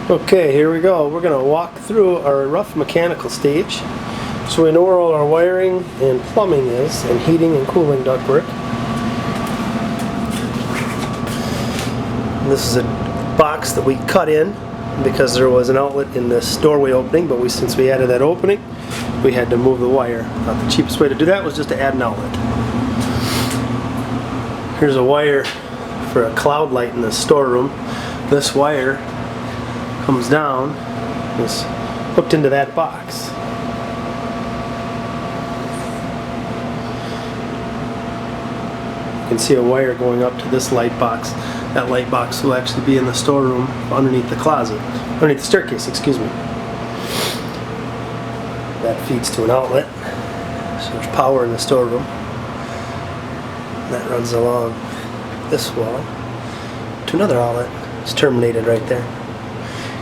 Okay, here we go. We're going to walk through our rough mechanical stage so we know where all our wiring and plumbing is, and heating and cooling ductwork. This is a box that we cut in because there was an outlet in this doorway opening, but since we added that opening, we had to move the wire. The cheapest way to do that was just to add an outlet. Here's a wire for a cloud light in the storeroom. This wire comes down, is hooked into that box. You can see a wire going up to this light box. That light box will actually be in the storeroom underneath the closet, underneath the staircase, excuse me. That feeds to an outlet, so there's power in the storeroom. That runs along this wall to another outlet. It's terminated right there.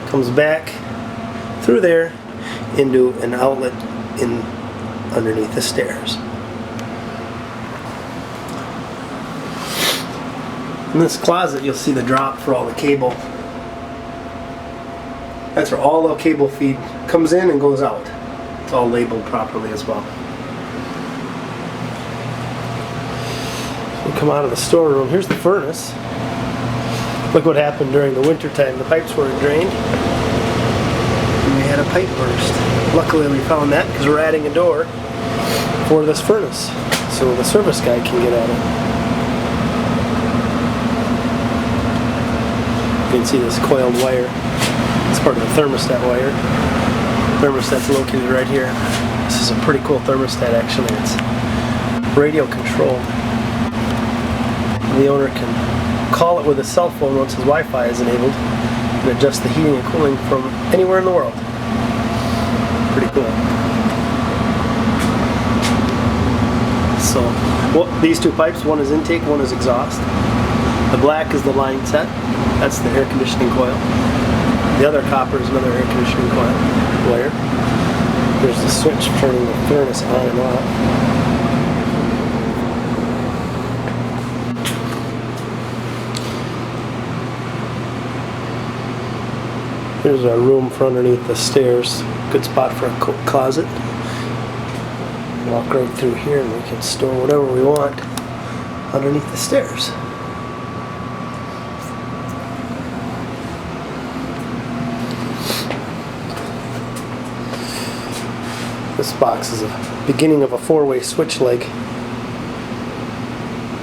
Comes back through there into an outlet in underneath the stairs. In this closet you'll see the drop for all the cable. That's where all the cable feed comes in and goes out. It's all labeled properly as well. We come out of the storeroom. Here's the furnace. Look what happened during the winter time. The pipes weren't drained and we had a pipe burst. Luckily we found that because we're adding a door for this furnace so the service guy can get at it. You can see this coiled wire. It's part of the thermostat wire. The thermostat's located right here. This is a pretty cool thermostat actually. It's radio controlled. The owner can call it with a cell phone once his Wi-Fi is enabled and adjust the heating and cooling from anywhere in the world. Pretty cool. So, these two pipes, one is intake, one is exhaust. The black is the line set. That's the air conditioning coil. The other copper is another air conditioning coil wire. There's the switch turning the furnace on and off. Here's our room for underneath the stairs. Good spot for a closet. Walk right through here and we can store whatever we want underneath the stairs. This box is a beginning of a four-way switch leg.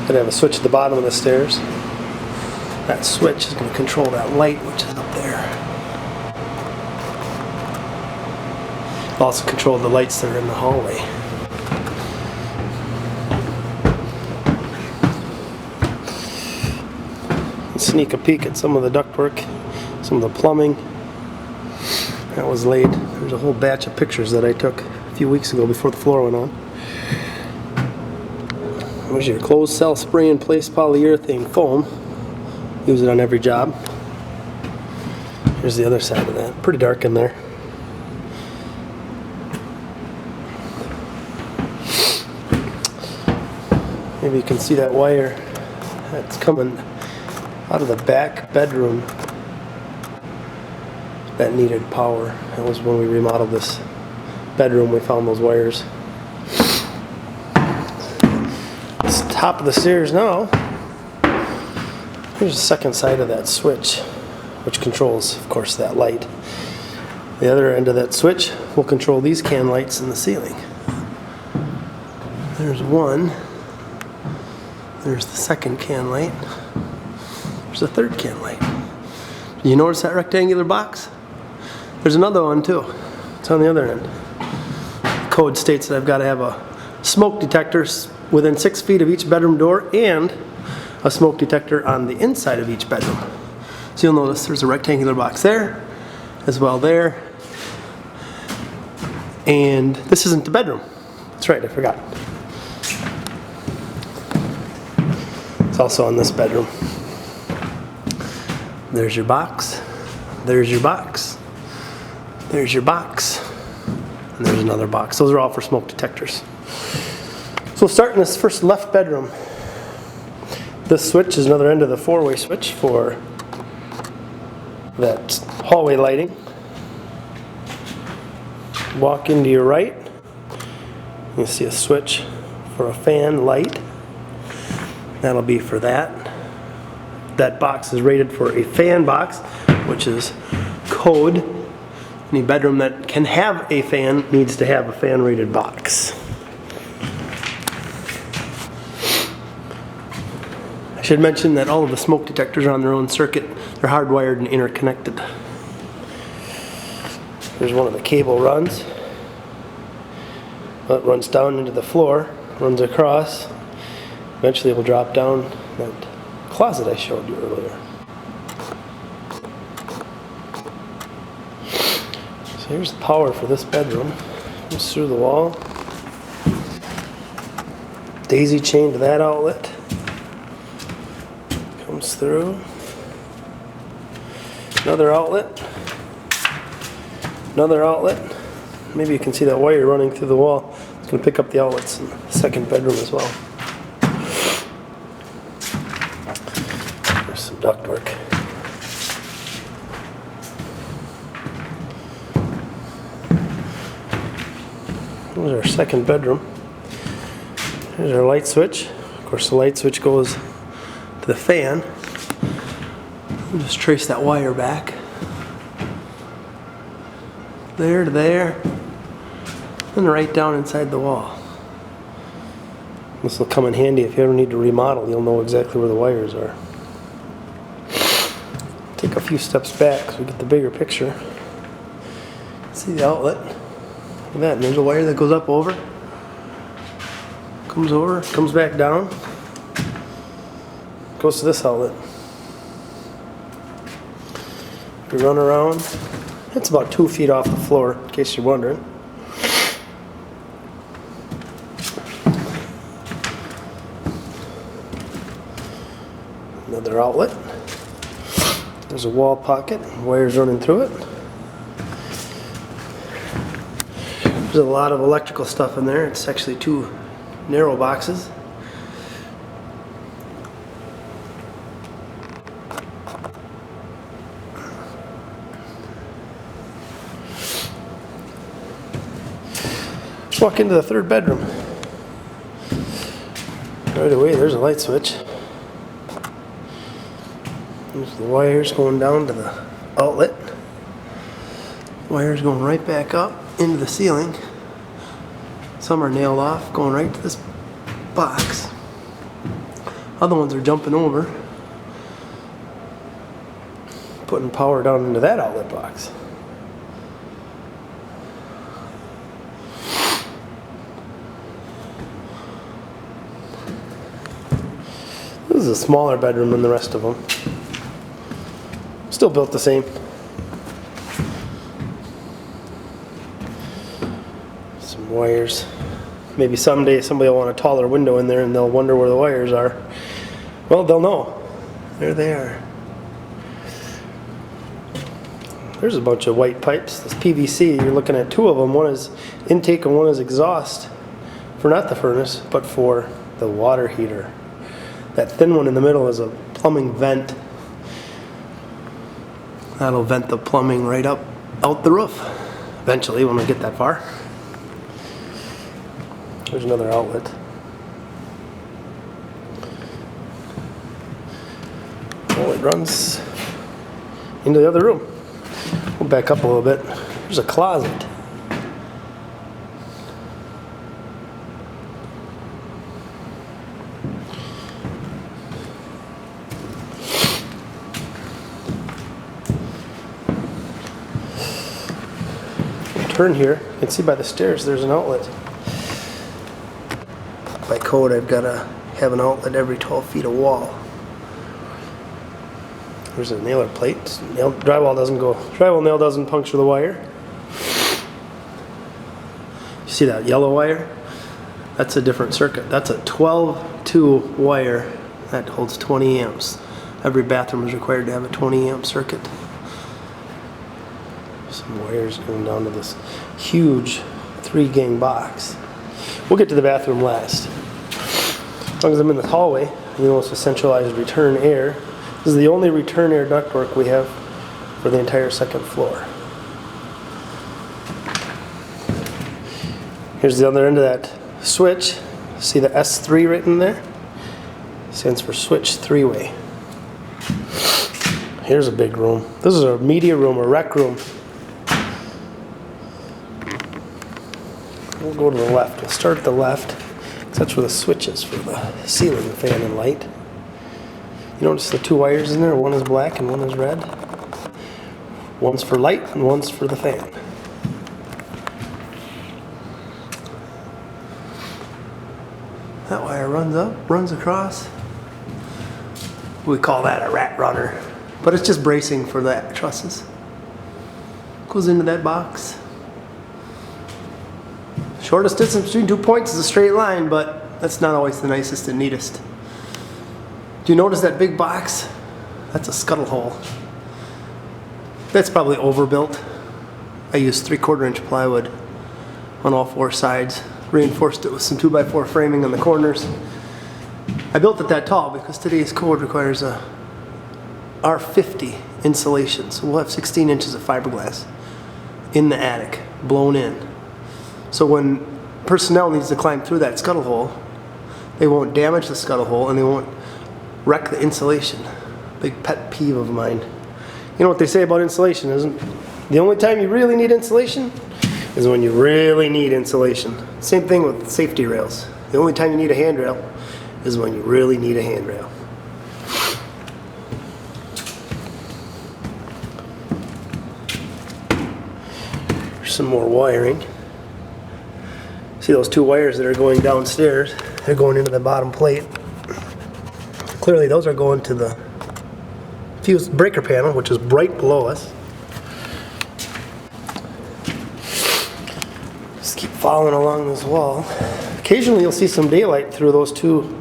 Gonna have a switch at the bottom of the stairs. That switch is going to control that light which is up there. Also control the lights that are in the hallway. Sneak a peek at some of the ductwork, some of the plumbing that was laid. There's a whole batch of pictures that I took a few weeks ago before the floor went on. There's your closed cell spray in place polyurethane foam. Use it on every job. Here's the other side of that. Pretty dark in there. Maybe you can see that wire that's coming out of the back bedroom that needed power. That was when we remodeled this bedroom, we found those wires. It's the top of the stairs now. Here's the second side of that switch, which controls, of course, that light. The other end of that switch will control these can lights in the ceiling. There's one. There's the second can light. There's a third can light. Do you notice that rectangular box? There's another one too. It's on the other end. The code states that I've got to have a smoke detector within 6 feet of each bedroom door and a smoke detector on the inside of each bedroom. So you'll notice there's a rectangular box there, as well there. And this isn't the bedroom. That's right, I forgot. It's also in this bedroom. There's your box. There's your box. There's your box. And there's another box. Those are all for smoke detectors. So we'll start in this first left bedroom. This switch is another end of the four-way switch for That's hallway lighting. Walk into your right, you see a switch for a fan light. That'll be for that. That box is rated for a fan box, which is code. Any bedroom that can have a fan needs to have a fan rated box. I should mention that all of the smoke detectors are on their own circuit. They're hardwired and interconnected. Here's one of the cable runs. It runs down into the floor, runs across. Eventually it will drop down that closet I showed you earlier. So here's the power for this bedroom. Comes through the wall. Daisy chain to that outlet. Comes through. Another outlet. Another outlet. Maybe you can see that wire running through the wall. It's going to pick up the outlets in the second bedroom as well. There's some ductwork. There's our second bedroom. Here's our light switch. Of course, the light switch goes to the fan. We'll just trace that wire back. There to there, and right down inside the wall. This will come in handy if you ever need to remodel. You'll know exactly where the wires are. Take a few steps back so we get the bigger picture. See the outlet. Look at that, and there's a wire that goes up over. Comes over, comes back down. Goes to this outlet. We run around. It's about 2 feet off the floor, in case you're wondering. Another outlet. There's a wall pocket, wires running through it. There's a lot of electrical stuff in there. It's actually 2 narrow boxes. Let's walk into the third bedroom. Right away, there's a light switch. There's the wires going down to the outlet. Wires going right back up into the ceiling. Some are nailed off, going right to this box. Other ones are jumping over, putting power down into that outlet box. This is a smaller bedroom than the rest of them. Still built the same. Some wires. Maybe someday somebody will want a taller window in there and they'll wonder where the wires are. Well, they'll know. There they are. There's a bunch of white pipes. This PVC, you're looking at 2 of them. One is intake and one is exhaust. For not the furnace, but for the water heater. That thin one in the middle is a plumbing vent. That'll vent the plumbing right up out the roof. Eventually, when we get that far. There's another outlet. Oh, it runs into the other room. We'll back up a little bit. There's a closet. Turn here, you can see by the stairs there's an outlet. By code, I've got to have an outlet every 12 feet of wall. There's a nailer plate. Drywall nail doesn't puncture the wire. You see that yellow wire? That's a different circuit. That's a 12-2 wire that holds 20 amps. Every bathroom is required to have a 20 amp circuit. Some wires going down to this huge 3-gang box. We'll get to the bathroom last. As long as I'm in the hallway, you know it's a centralized return air. This is the only return air ductwork we have for the entire second floor. Here's the other end of that switch. See the S3 written there? Stands for switch 3-way. Here's a big room. This is a media room, a rec room. We'll go to the left. We'll start at the left. That's where the switch is for the ceiling fan and light. You notice the two wires in there? One is black and one is red. One's for light and one's for the fan. That wire runs up, runs across. We call that a rat runner, but it's just bracing for the trusses. Goes into that box. Shortest distance between 2 points is a straight line, but that's not always the nicest and neatest. Do you notice that big box? That's a scuttle hole. That's probably overbuilt. I used 3/4 inch plywood on all four sides. Reinforced it with some 2x4 framing on the corners. I built it that tall because today's code requires a R50 insulation. So we'll have 16 inches of fiberglass in the attic, blown in. So when personnel needs to climb through that scuttle hole, they won't damage the scuttle hole and they won't wreck the insulation. Big pet peeve of mine. You know what they say about insulation, isn't it? The only time you really need insulation is when you really need insulation. Same thing with safety rails. The only time you need a handrail is when you really need a handrail. There's some more wiring. See those two wires that are going downstairs? They're going into the bottom plate. Clearly those are going to the fuse breaker panel, which is right below us. Just keep following along this wall. Occasionally you'll see some daylight through those two